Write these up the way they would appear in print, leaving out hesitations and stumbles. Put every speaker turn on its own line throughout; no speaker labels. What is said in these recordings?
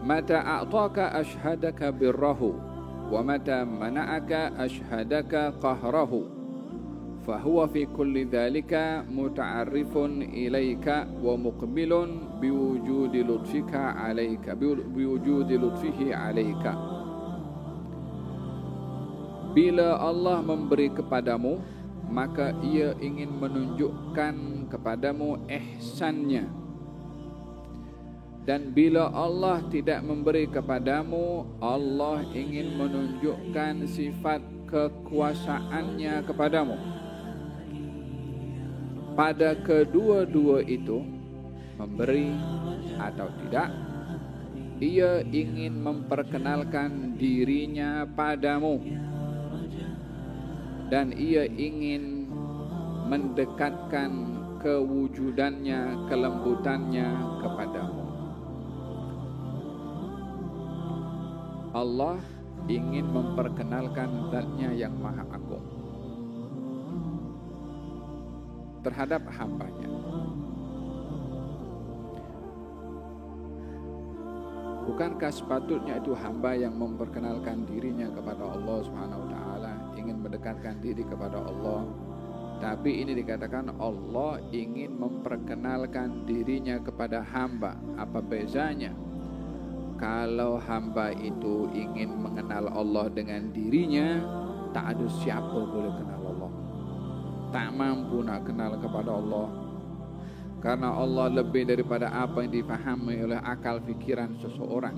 mata a'taka ashhadaka birrahu wa mata mana'aka ashhadaka qahrahu fahuwa fi kulli dhalika muta'arrifun ilaika wa muqbilun biwujudi lutfika alaika biwujudi lutfihi alaika. Bila Allah memberi kepadamu, maka ia ingin menunjukkan kepadamu ihsannya. Dan bila Allah tidak memberi kepadamu, Allah ingin menunjukkan sifat kekuasaannya kepadamu. Pada kedua-dua itu, memberi atau tidak, ia ingin memperkenalkan dirinya padamu. Dan ia ingin mendekatkan kewujudannya, kelembutannya kepadamu. Allah ingin memperkenalkan zat-Nya yang Maha Agung terhadap hamba-Nya. Bukankah sepatutnya itu hamba yang memperkenalkan dirinya kepada Allah Subhanahu wa taala, ingin mendekatkan diri kepada Allah? Tapi ini dikatakan Allah ingin memperkenalkan dirinya kepada hamba. Apa bezanya? Kalau hamba itu ingin mengenal Allah dengan dirinya, tak ada siapa boleh kenal Allah. Tak mampu nak kenal kepada Allah. Karena Allah lebih daripada apa yang difahami oleh akal fikiran seseorang.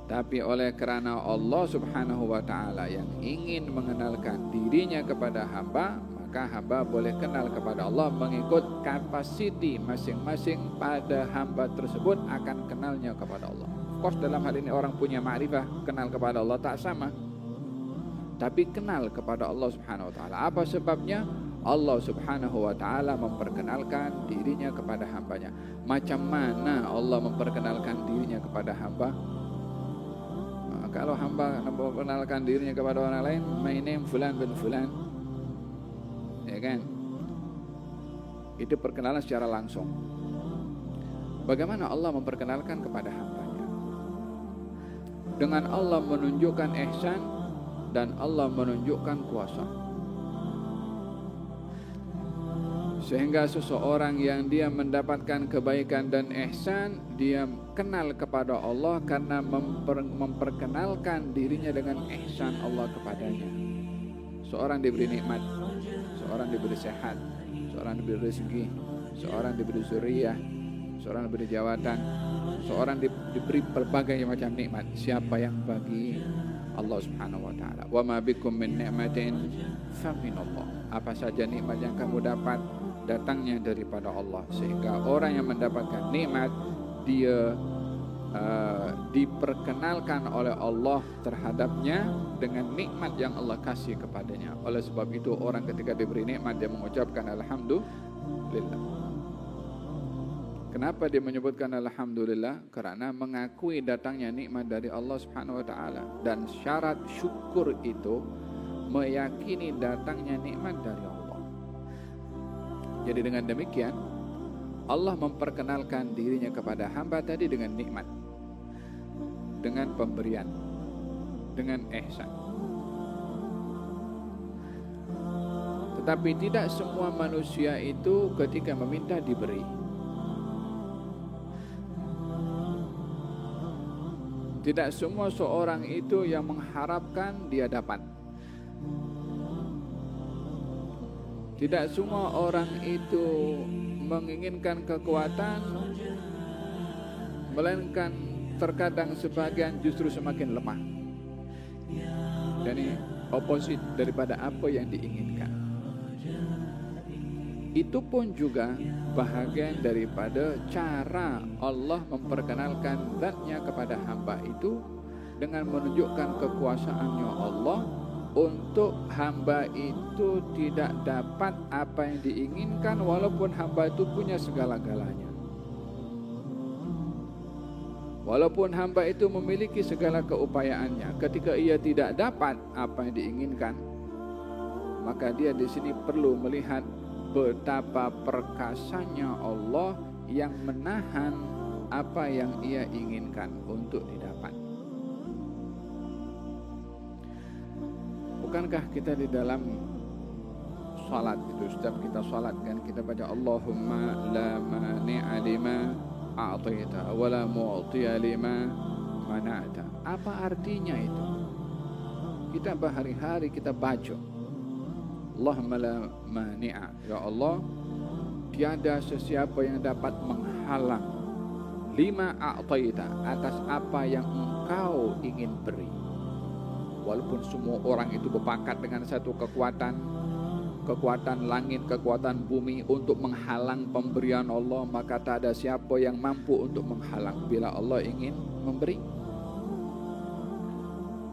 Tapi oleh kerana Allah Subhanahu wa taala yang ingin mengenalkan dirinya kepada hamba, maka hamba boleh kenal kepada Allah mengikut kapasiti masing-masing pada hamba tersebut akan kenalnya kepada Allah. Of course dalam hal ini orang punya ma'rifah, kenal kepada Allah tak sama. Tapi kenal kepada Allah Subhanahu wa taala. Apa sebabnya? Allah Subhanahu wa taala memperkenalkan dirinya kepada hambanya. Macam mana Allah memperkenalkan dirinya kepada hamba? Kalau hamba memperkenalkan dirinya kepada orang lain, my name fulan bin fulan, ya kan? Itu perkenalan secara langsung. Bagaimana Allah memperkenalkan kepada hambanya? Dengan Allah menunjukkan ihsan dan Allah menunjukkan kuasa. Sehingga seseorang yang dia mendapatkan kebaikan dan ihsan, dia kenal kepada Allah karena memperkenalkan dirinya dengan ihsan Allah kepadanya. Seorang diberi nikmat, seorang diberi sehat, seorang diberi rezeki, seorang diberi zuriyah, seorang diberi jawatan, seorang diberi berbagai macam nikmat. Siapa yang bagi? Allah Subhanahu wa taala. Wa ma bikum min ni'matin fa min Allah. Apa saja nikmat yang kamu dapat, datangnya daripada Allah. Sehingga orang yang mendapatkan nikmat, dia diperkenalkan oleh Allah terhadapnya dengan nikmat yang Allah kasih kepadanya. Oleh sebab itu orang ketika diberi nikmat dia mengucapkan alhamdulillah. Kenapa dia menyebutkan alhamdulillah? Karena mengakui datangnya nikmat dari Allah Subhanahu wa taala. Dan syarat syukur itu meyakini datangnya nikmat dari Allah. Jadi dengan demikian Allah memperkenalkan dirinya kepada hamba tadi dengan nikmat, dengan pemberian, dengan ihsan. Tetapi tidak semua manusia itu ketika meminta diberi. Tidak semua seorang itu yang mengharapkan dia dapat. Tidak semua orang itu menginginkan kekuatan, melainkan terkadang sebagian justru semakin lemah. Dan ini opposite daripada apa yang diinginkan. Itu pun juga bahagian daripada cara Allah memperkenalkan zat-Nya kepada hamba itu dengan menunjukkan kekuasaannya Allah untuk hamba itu tidak dapat apa yang diinginkan walaupun hamba itu punya segala-galanya. Walaupun hamba itu memiliki segala keupayaannya, ketika ia tidak dapat apa yang diinginkan, maka dia di sini perlu melihat betapa perkasanya Allah yang menahan apa yang ia inginkan untuk didapat. Bukankah kita di dalam salat itu, setiap kita salat kan kita baca Allahumma la mani'a lima a'taita wa la mu'tiya lima mana'ta. Apa artinya itu? Kita berhari-hari kita baca Allahumma la mani'a, ya Allah, tiada sesiapa yang dapat menghalang lima a'taita, atas apa yang engkau ingin beri. Walaupun semua orang itu berpakat dengan satu kekuatan langit, kekuatan bumi untuk menghalang pemberian Allah, maka tak ada siapa yang mampu untuk menghalang bila Allah ingin memberi.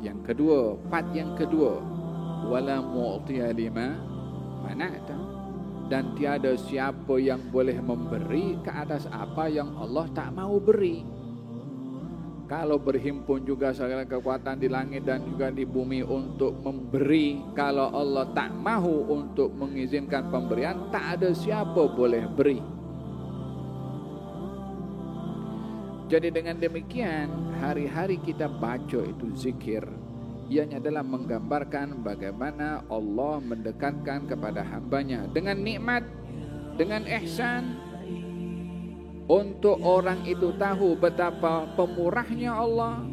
Yang kedua, part yang kedua, wala mu'tiya lima mana'ta, dan tiada siapa yang boleh memberi ke atas apa yang Allah tak mau beri. Kalau berhimpun juga segala kekuatan di langit dan juga di bumi untuk memberi, kalau Allah tak mahu untuk mengizinkan pemberian, tak ada siapa boleh beri. Jadi dengan demikian, hari-hari kita baca itu zikir, ianya adalah menggambarkan bagaimana Allah mendekatkan kepada hambanya dengan nikmat, dengan ihsan, untuk orang itu tahu betapa pemurahnya Allah,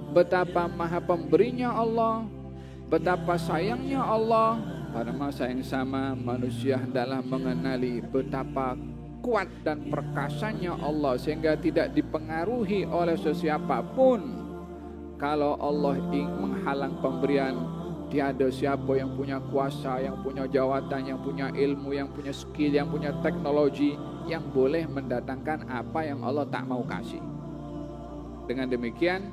betapa maha pemberinya Allah, betapa sayangnya Allah. Pada masa yang sama, manusia hendaklah mengenali betapa kuat dan perkasanya Allah, sehingga tidak dipengaruhi oleh sesiapa pun. Kalau Allah ingin menghalang pemberian, tiada siapa yang punya kuasa, yang punya jawatan, yang punya ilmu, yang punya skill, yang punya teknologi, yang boleh mendatangkan apa yang Allah tak mau kasih. Dengan demikian,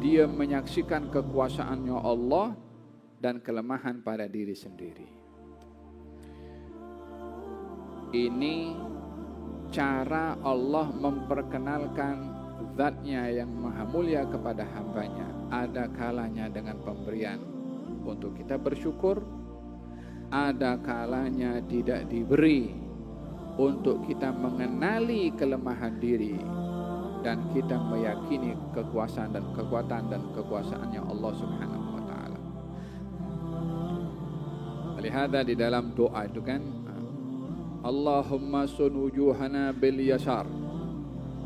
dia menyaksikan kekuasaannya Allah dan kelemahan pada diri sendiri. Ini cara Allah memperkenalkan zatnya yang maha mulia kepada hambanya. Ada kalanya dengan pemberian untuk kita bersyukur, ada kalanya tidak diberi untuk kita mengenali kelemahan diri dan kita meyakini kekuasaan dan kekuatan dan kekuasaannya Allah Subhanahu wa taala. Lihat di dalam doa itu kan, Allahumma sun wujuhana bil yasar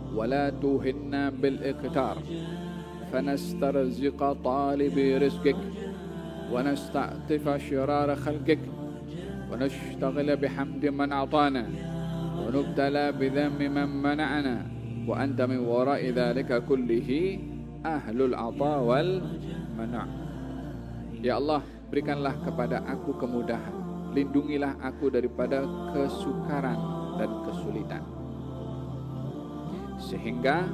wa la tuhinna bil iqtar fanastarziqa talibi rizqik wa nasta'tifa syirara khalqik wa nashtaghala bihamdi man a'tana wa nubtala bidhammi man mana'ana wa anta min wara'i dhalika kullihi ahlul 'ata wal mana'. Ya Allah, berikanlah kepada aku kemudahan, lindungilah aku daripada kesukaran dan kesulitan, sehingga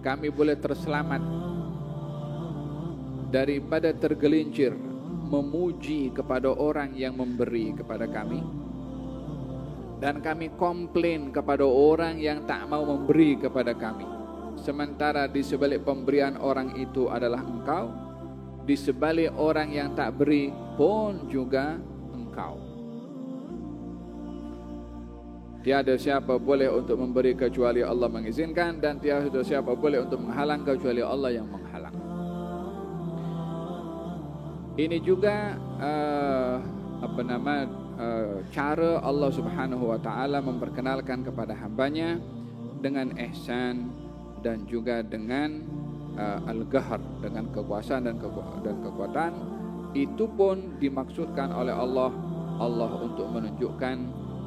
kami boleh terselamat daripada tergelincir memuji kepada orang yang memberi kepada kami, dan kami komplain kepada orang yang tak mau memberi kepada kami. Sementara di sebalik pemberian orang itu adalah Engkau, di sebalik orang yang tak beri pun juga Engkau. Tiada siapa boleh untuk memberi kecuali Allah mengizinkan, dan tiada siapa boleh untuk menghalang kecuali Allah yang menghalang. Ini juga cara Allah Subhanahu wa taala memperkenalkan kepada hambanya dengan ihsan dan juga dengan al-qahr, dengan kekuasaan dan kekuatan. Itu pun dimaksudkan oleh Allah untuk menunjukkan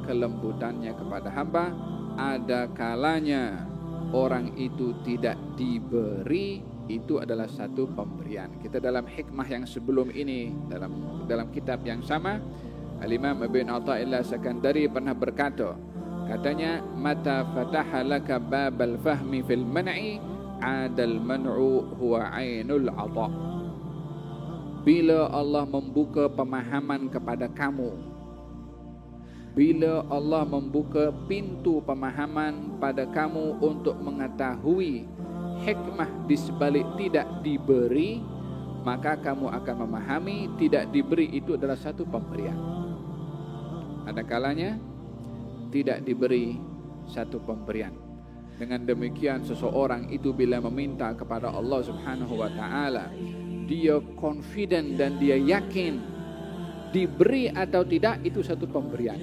kelembutannya kepada hamba. Ada kalanya orang itu tidak diberi, itu adalah satu pemberian. Kita dalam hikmah yang sebelum ini, dalam kitab yang sama, Al-Imam Ibn Atha'illah Sakandari pernah berkata, katanya, mata fataha laka babal fahmi fil man'i adal man'u huwa ainul 'ata. Bila Allah membuka pemahaman kepada kamu, bila Allah membuka pintu pemahaman pada kamu untuk mengetahui hikmah di sebalik tidak diberi, maka kamu akan memahami tidak diberi itu adalah satu pemberian. Ada kalanya tidak diberi satu pemberian. Dengan demikian seseorang itu bila meminta kepada Allah Subhanahu wa taala, dia confident dan dia yakin diberi atau tidak itu satu pemberian.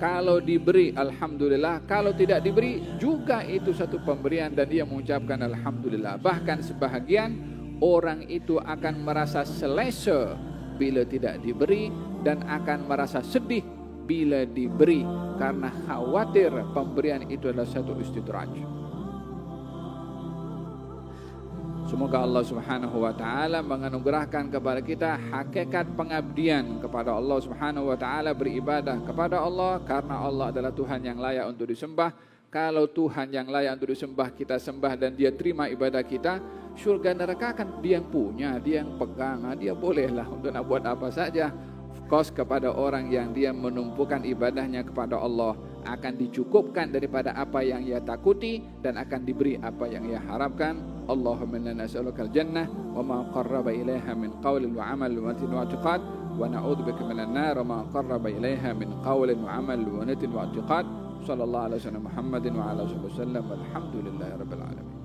Kalau diberi alhamdulillah, kalau tidak diberi juga itu satu pemberian dan dia mengucapkan alhamdulillah. Bahkan sebahagian orang itu akan merasa selesa bila tidak diberi dan akan merasa sedih bila diberi karena khawatir pemberian itu adalah satu istidraj. Semoga Allah Subhanahu wa taala menganugerahkan kepada kita hakikat pengabdian kepada Allah Subhanahu wa taala, beribadah kepada Allah karena Allah adalah Tuhan yang layak untuk disembah. Kalau Tuhan yang layak untuk disembah kita sembah dan dia terima ibadah kita, surga neraka kan dia yang punya, dia yang pegang, dia bolehlah untuk nak buat apa saja. Of course kepada orang yang dia menumpukan ibadahnya kepada Allah akan dicukupkan daripada apa yang ia takuti dan akan diberi apa yang ia harapkan. Allahumma inna nas'alukal jannah wa ma qarraba ilaiha min qawlin wa amal wa niyatin wa i'tiqad wa na'udzubika minan nar wa ma qarraba ilaiha min qawlin wa amal wa niyatin wa i'tiqad. Sallallahu alaihi wasallam Muhammadin wa ala alihi wasallam walhamdulillahi rabbil alamin.